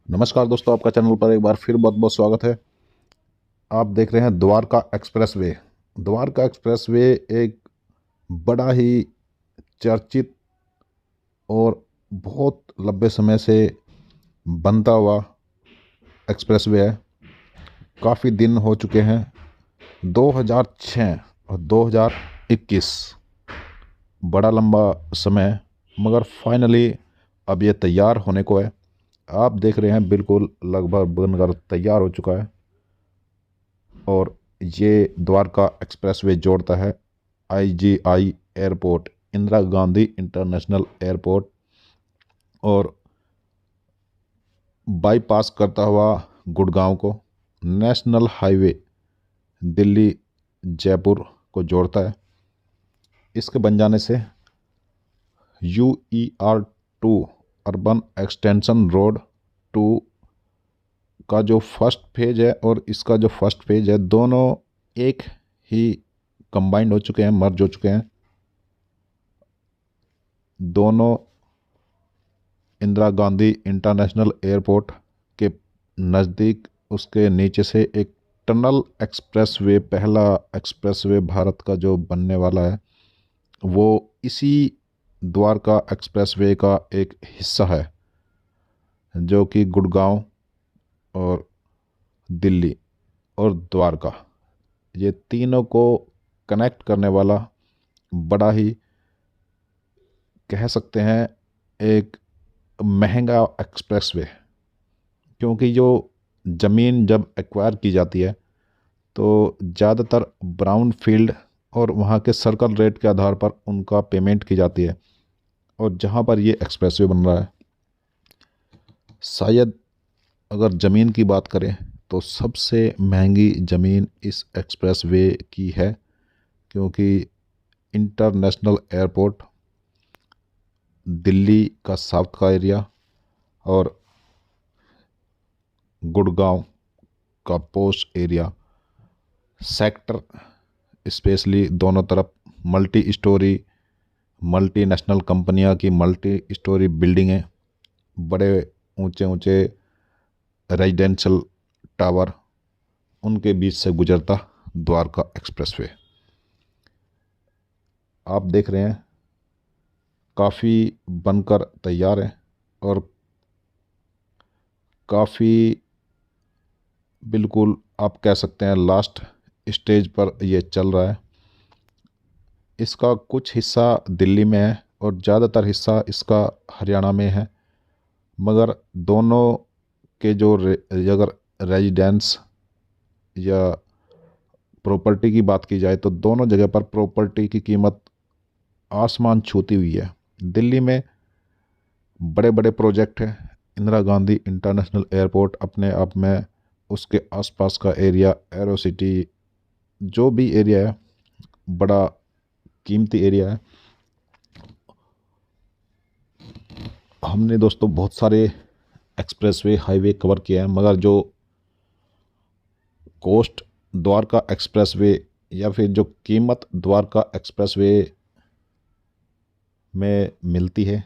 नमस्कार दोस्तों, आपका चैनल पर एक बार फिर बहुत बहुत स्वागत है। आप देख रहे हैं द्वारका एक्सप्रेसवे। द्वारका एक्सप्रेसवे एक बड़ा ही चर्चित और बहुत लंबे समय से बनता हुआ एक्सप्रेसवे है। काफ़ी दिन हो चुके हैं, 2006 और 2021, बड़ा लंबा समय है, मगर फाइनली अब ये तैयार होने को है। आप देख रहे हैं बिल्कुल लगभग बनकर तैयार हो चुका है। और ये द्वारका एक्सप्रेसवे जोड़ता है IGI airport, Indira Gandhi international airport, और बाईपास करता हुआ गुड़गांव को नेशनल हाईवे दिल्ली जयपुर को जोड़ता है। इसके बन जाने से UER-2 अर्बन एक्सटेंशन रोड 2 का जो फर्स्ट फेज है और इसका जो फर्स्ट फेज है, दोनों एक ही कंबाइंड हो चुके हैं, मर्ज हो चुके हैं। दोनों इंदिरा गांधी इंटरनेशनल एयरपोर्ट के नज़दीक, उसके नीचे से एक टनल एक्सप्रेसवे, पहला एक्सप्रेसवे भारत का जो बनने वाला है, वो इसी द्वारका एक्सप्रेसवे का एक हिस्सा है, जो कि गुड़गांव और दिल्ली और द्वारका, ये तीनों को कनेक्ट करने वाला बड़ा ही, कह सकते हैं, एक महंगा एक्सप्रेसवे। क्योंकि जो ज़मीन जब एक्वायर की जाती है तो ज़्यादातर ब्राउन फील्ड और वहाँ के सर्कल रेट के आधार पर उनका पेमेंट की जाती है। और जहाँ पर ये एक्सप्रेसवे बन रहा है, शायद अगर ज़मीन की बात करें तो सबसे महंगी ज़मीन इस एक्सप्रेसवे की है। क्योंकि इंटरनेशनल एयरपोर्ट, दिल्ली का साउथ का एरिया और गुड़गांव का पोस्ट एरिया सेक्टर, स्पेशली दोनों तरफ मल्टी स्टोरी, मल्टीनेशनल कंपनियां की मल्टी स्टोरी बिल्डिंगें, बड़े ऊंचे ऊंचे रेजिडेंशियल टावर, उनके बीच से गुजरता द्वारका एक्सप्रेसवे। आप देख रहे हैं काफ़ी बनकर तैयार है और काफ़ी, बिल्कुल आप कह सकते हैं, लास्ट स्टेज पर ये चल रहा है। इसका कुछ हिस्सा दिल्ली में है और ज़्यादातर हिस्सा इसका हरियाणा में है। मगर दोनों के जो अगर रेजिडेंस या प्रॉपर्टी की बात की जाए तो दोनों जगह पर प्रॉपर्टी की कीमत आसमान छूती हुई है। दिल्ली में बड़े बड़े प्रोजेक्ट हैं। इंदिरा गांधी इंटरनेशनल एयरपोर्ट अपने आप में, उसके आसपास का एरिया, एरो सिटी, जो भी एरिया है, बड़ा कीमती एरिया है। हमने दोस्तों बहुत सारे एक्सप्रेसवे, हाईवे कवर किया है, मगर जो कोस्ट द्वारका एक्सप्रेसवे या फिर जो कीमत द्वारका एक्सप्रेसवे में मिलती है,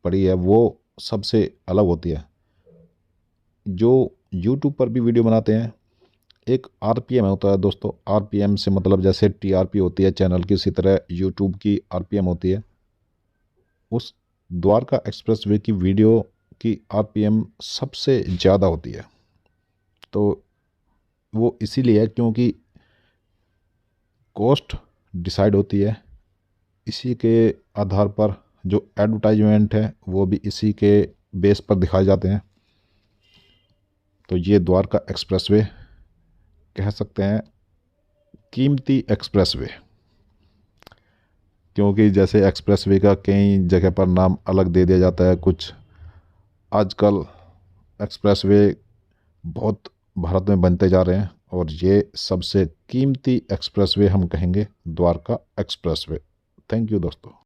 पड़ी है, वो सबसे अलग होती है। जो यूट्यूब पर भी वीडियो बनाते हैं, एक आरपीएम होता है दोस्तों। आरपीएम से मतलब जैसे टीआरपी होती है चैनल की, उसी तरह यूट्यूब की आरपीएम होती है। उस द्वारका एक्सप्रेसवे की वीडियो की आरपीएम सबसे ज़्यादा होती है। तो वो इसीलिए है क्योंकि कॉस्ट डिसाइड होती है इसी के आधार पर, जो एडवर्टाइजमेंट है वो भी इसी के बेस पर दिखाए जाते हैं। तो ये द्वारका एक्सप्रेसवे, कह सकते हैं, कीमती एक्सप्रेसवे। क्योंकि जैसे एक्सप्रेसवे का कई जगह पर नाम अलग दे दिया जाता है कुछ। आजकल एक्सप्रेसवे बहुत भारत में बनते जा रहे हैं और ये सबसे कीमती एक्सप्रेसवे हम कहेंगे द्वारका एक्सप्रेसवे। थैंक यू दोस्तों।